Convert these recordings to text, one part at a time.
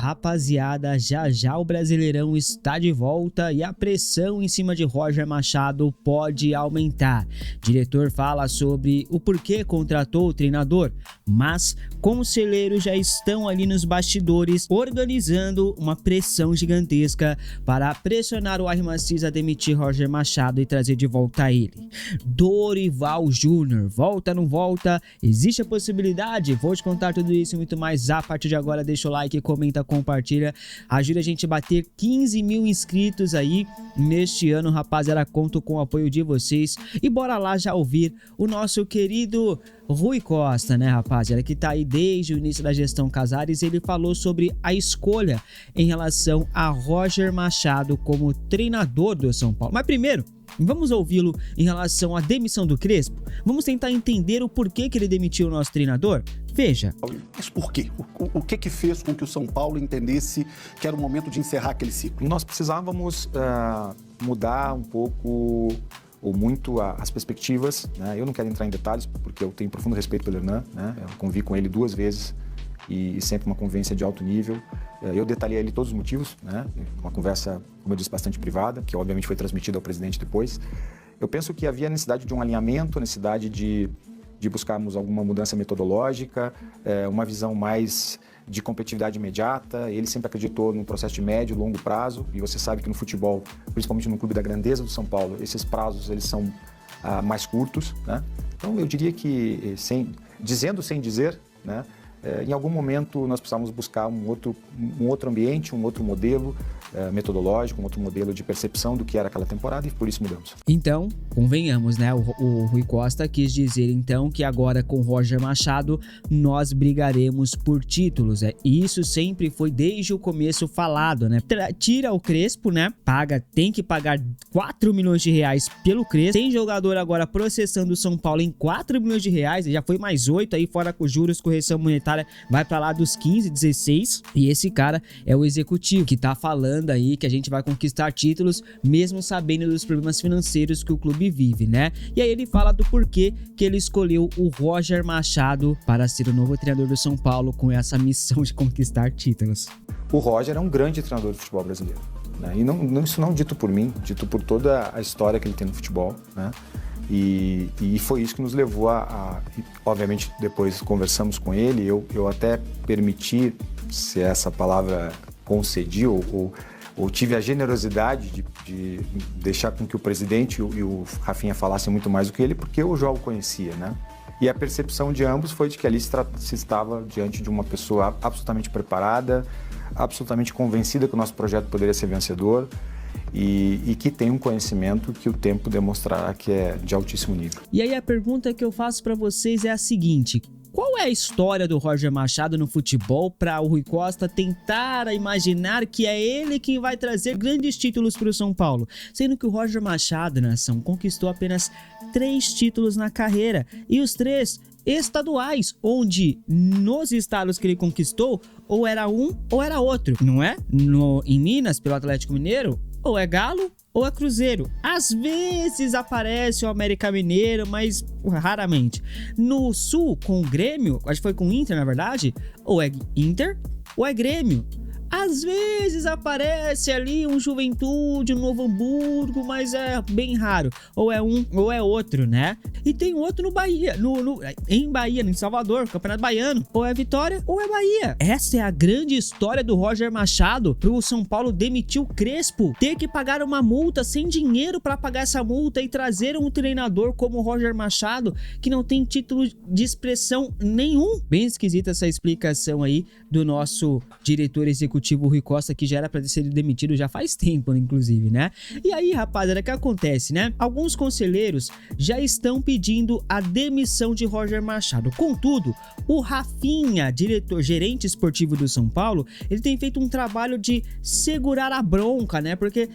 Rapaziada, já já o Brasileirão está de volta e a pressão em cima de Roger Machado pode aumentar. Diretor fala sobre o porquê contratou o treinador, mas conselheiros já estão ali nos bastidores organizando uma pressão gigantesca para pressionar o Al Masry a demitir Roger Machado e trazer de volta ele. Dorival Júnior, volta, não volta? Existe a possibilidade? Vou te contar tudo isso e muito mais a partir de agora. Deixa o like, comenta, compartilha, ajuda a gente a bater 15 mil inscritos aí neste ano, rapaziada. Conto com o apoio de vocês e bora lá já ouvir o nosso querido Rui Costa, né, rapaziada, que tá aí desde o início da gestão Casares. Ele falou sobre a escolha em relação a Roger Machado como treinador do São Paulo. Mas primeiro, vamos ouvi-lo em relação à demissão do Crespo? Vamos tentar entender o porquê que ele demitiu o nosso treinador? Veja. Mas por quê? O que fez com que o São Paulo entendesse que era o momento de encerrar aquele ciclo? Nós precisávamos mudar um pouco ou muito as perspectivas, né? Eu não quero entrar em detalhes porque eu tenho profundo respeito pelo Hernan, né? Eu convivi com ele 2 vezes e sempre uma convivência de alto nível. Eu detalhei ali todos os motivos, né? Uma conversa, como eu disse, bastante privada, que obviamente foi transmitida ao presidente depois. Eu penso que havia necessidade de um alinhamento, necessidade de buscarmos alguma mudança metodológica, uma visão mais de competitividade imediata. Ele sempre acreditou num processo de médio e longo prazo, e você sabe que no futebol, principalmente no clube da grandeza do São Paulo, esses prazos eles são mais curtos, né? Então eu diria que, sem dizer, né? Em algum momento nós precisamos buscar um outro ambiente, um outro modelo metodológico, um outro modelo de percepção do que era aquela temporada, e por isso mudamos. Então, convenhamos, né? O Rui Costa quis dizer então que agora com Roger Machado nós brigaremos por títulos. E isso sempre foi desde o começo falado, né? Tira o Crespo, né? Tem que pagar 4 milhões de reais pelo Crespo. Tem jogador agora processando o São Paulo em 4 milhões de reais, já foi mais 8 aí, fora com juros, correção monetária, vai pra lá dos 15, 16. E esse cara é o executivo que tá falando aí que a gente vai conquistar títulos mesmo sabendo dos problemas financeiros que o clube vive, né? E aí ele fala do porquê que ele escolheu o Roger Machado para ser o novo treinador do São Paulo com essa missão de conquistar títulos. O Roger é um grande treinador de futebol brasileiro, né? E isso não dito por mim, dito por toda a história que ele tem no futebol, né? E foi isso que nos levou obviamente, depois conversamos com ele, eu até permiti, se essa palavra concedi, ou tive a generosidade de deixar com que o presidente e o Rafinha falassem muito mais do que ele, porque eu já o conhecia, né? E a percepção de ambos foi de que ali se estava diante de uma pessoa absolutamente preparada, absolutamente convencida que o nosso projeto poderia ser vencedor, e que tem um conhecimento que o tempo demonstrará que é de altíssimo nível. E aí a pergunta que eu faço para vocês é a seguinte: qual é a história do Roger Machado no futebol para o Rui Costa tentar imaginar que é ele quem vai trazer grandes títulos para o São Paulo? Sendo que o Roger Machado, nação, conquistou apenas 3 títulos na carreira, e os 3 estaduais, onde nos estados que ele conquistou, ou era um ou era outro, não é? Em Minas, pelo Atlético Mineiro, ou é Galo ou é Cruzeiro. Às vezes aparece o América Mineiro, mas raramente. No Sul, com o Grêmio, acho que foi com o Inter, na verdade, ou é Inter ou é Grêmio. Às vezes aparece ali um Juventude, um Novo Hamburgo, mas é bem raro. Ou é um ou é outro, né? E tem outro no Bahia, em Bahia, em Salvador, Campeonato Baiano. Ou é Vitória ou é Bahia. Essa é a grande história do Roger Machado pro São Paulo demitir o Crespo, ter que pagar uma multa sem dinheiro para pagar essa multa e trazer um treinador como o Roger Machado, que não tem título de expressão nenhum. Bem esquisita essa explicação aí do nosso diretor executivo Rui Costa, que já era para ser demitido já faz tempo, inclusive, né? E aí, rapaziada, o que acontece, né? Alguns conselheiros já estão pedindo a demissão de Roger Machado. Contudo, o Rafinha, gerente esportivo do São Paulo, ele tem feito um trabalho de segurar a bronca, né? Porque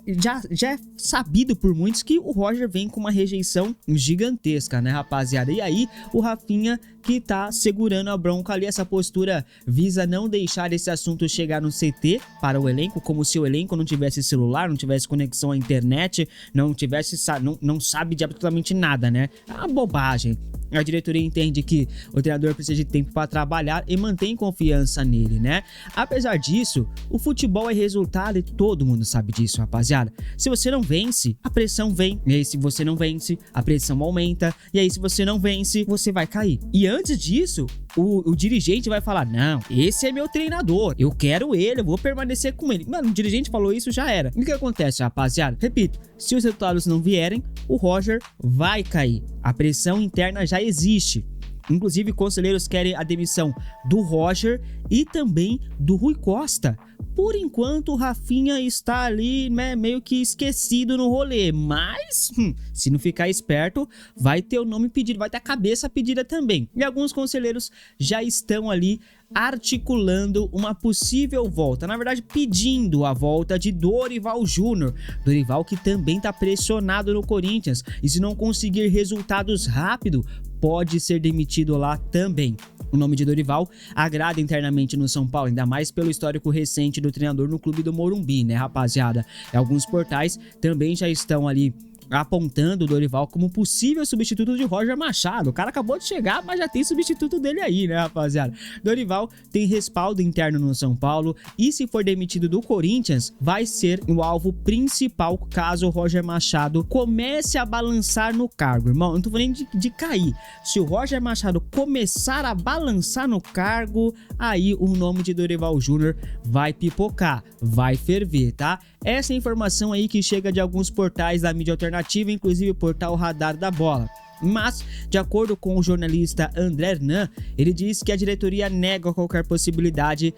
já é sabido por muitos que o Roger vem com uma rejeição gigantesca, né, rapaziada? E aí, o Rafinha que tá segurando a bronca ali, essa postura visa não deixar esse assunto chegar chegar no CT para o elenco, como se o elenco não tivesse celular, não tivesse conexão à internet, não sabe de absolutamente nada, né? É uma bobagem. A diretoria entende que o treinador precisa de tempo para trabalhar e mantém confiança nele, né? Apesar disso, o futebol é resultado e todo mundo sabe disso, rapaziada. Se você não vence, a pressão vem. E aí, se você não vence, a pressão aumenta. E aí, se você não vence, você vai cair. E antes disso, o dirigente vai falar: não, esse é meu treinador, eu quero ele, eu vou permanecer com ele. Mano, o dirigente falou isso, já era. E o que acontece, rapaziada? Repito, se os resultados não vierem, o Roger vai cair. A pressão interna já existe. Inclusive, conselheiros querem a demissão do Roger e também do Rui Costa. Por enquanto, o Rafinha está ali, né, meio que esquecido no rolê. Mas, se não ficar esperto, vai ter o nome pedido, vai ter a cabeça pedida também. E alguns conselheiros já estão ali articulando uma possível volta. Na verdade, pedindo a volta de Dorival Júnior. Dorival que também está pressionado no Corinthians. E se não conseguir resultados rápido, pode ser demitido lá também. O nome de Dorival agrada internamente no São Paulo, ainda mais pelo histórico recente do treinador no clube do Morumbi, né, rapaziada? Alguns portais também já estão ali apontando o Dorival como possível substituto de Roger Machado. O cara acabou de chegar, mas já tem substituto dele aí, né, rapaziada? Dorival tem respaldo interno no São Paulo e, se for demitido do Corinthians, vai ser o alvo principal caso o Roger Machado comece a balançar no cargo. Irmão, eu não tô falando de cair. Se o Roger Machado começar a balançar no cargo, aí o nome de Dorival Júnior vai pipocar, vai ferver, tá? Essa é a informação aí que chega de alguns portais da mídia alternativa, inclusive o portal Radar da Bola. Mas, de acordo com o jornalista André Hernan, ele diz que a diretoria nega qualquer possibilidade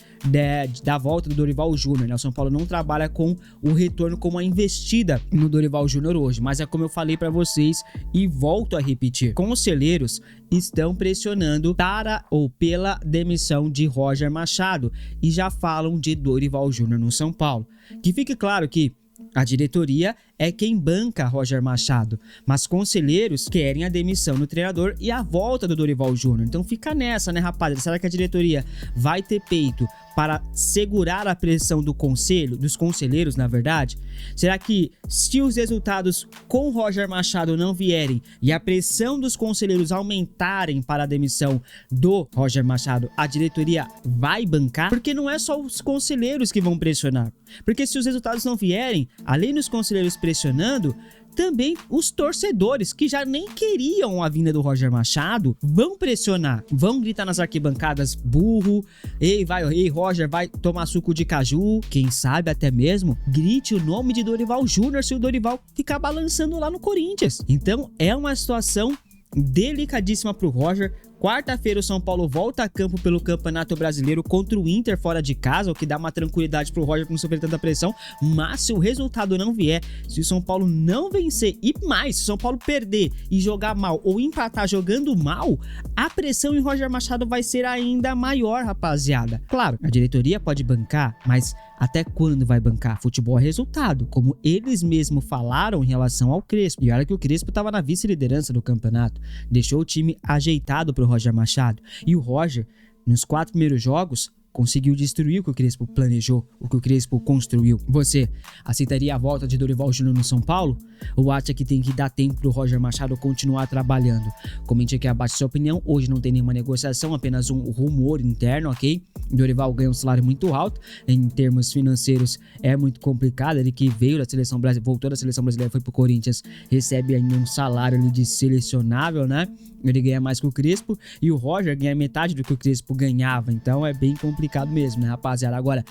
da volta do Dorival Júnior, né? O São Paulo não trabalha com o retorno, como a investida no Dorival Júnior hoje, mas é como eu falei para vocês e volto a repetir, conselheiros estão pressionando para ou pela demissão de Roger Machado e já falam de Dorival Júnior no São Paulo. Que fique claro que a diretoria é quem banca Roger Machado, mas conselheiros querem a demissão do treinador e a volta do Dorival Júnior. Então fica nessa, né, rapaziada? Será que a diretoria vai ter peito para segurar a pressão do conselho, dos conselheiros, na verdade? Será que, se os resultados com Roger Machado não vierem e a pressão dos conselheiros aumentarem para a demissão do Roger Machado, a diretoria vai bancar? Porque não é só os conselheiros que vão pressionar. Porque se os resultados não vierem, além dos conselheiros pressionando, também os torcedores, que já nem queriam a vinda do Roger Machado, vão pressionar, vão gritar nas arquibancadas: burro, ei Roger, vai tomar suco de caju. Quem sabe até mesmo grite o nome de Dorival Júnior se o Dorival ficar balançando lá no Corinthians. Então é uma situação delicadíssima pro Roger. Quarta-feira o São Paulo volta a campo pelo Campeonato Brasileiro contra o Inter fora de casa, o que dá uma tranquilidade pro Roger para não sofrer tanta pressão. Mas se o resultado não vier, se o São Paulo não vencer e mais, se o São Paulo perder e jogar mal ou empatar jogando mal, a pressão em Roger Machado vai ser ainda maior, rapaziada. Claro, a diretoria pode bancar, mas até quando vai bancar? Futebol é resultado, como eles mesmos falaram em relação ao Crespo. E olha que o Crespo estava na vice-liderança do campeonato, deixou o time ajeitado pro Roger Machado. E o Roger, nos 4 primeiros jogos, conseguiu destruir o que o Crespo planejou, o que o Crespo construiu. Você aceitaria a volta de Dorival Júnior no São Paulo? Ou acha que tem que dar tempo pro Roger Machado continuar trabalhando? Comente aqui abaixo sua opinião. Hoje não tem nenhuma negociação, apenas um rumor interno, ok? Dorival ganha um salário muito alto, em termos financeiros é muito complicado. Ele que veio da seleção brasileira, voltou da seleção brasileira, foi pro Corinthians, recebe ainda um salário ali de selecionável, né? Ele ganha mais que o Crespo e o Roger ganha metade do que o Crespo ganhava. Então é bem complicado mesmo, né, rapaziada? Agora,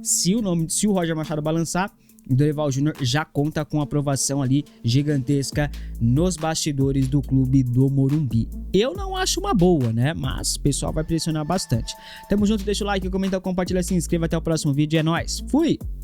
se o Roger Machado balançar, o Dorival Júnior já conta com aprovação ali gigantesca nos bastidores do clube do Morumbi. Eu não acho uma boa, né? Mas o pessoal vai pressionar bastante. Tamo junto, deixa o like, comenta, compartilha, se inscreva. Até o próximo vídeo. É nóis. Fui!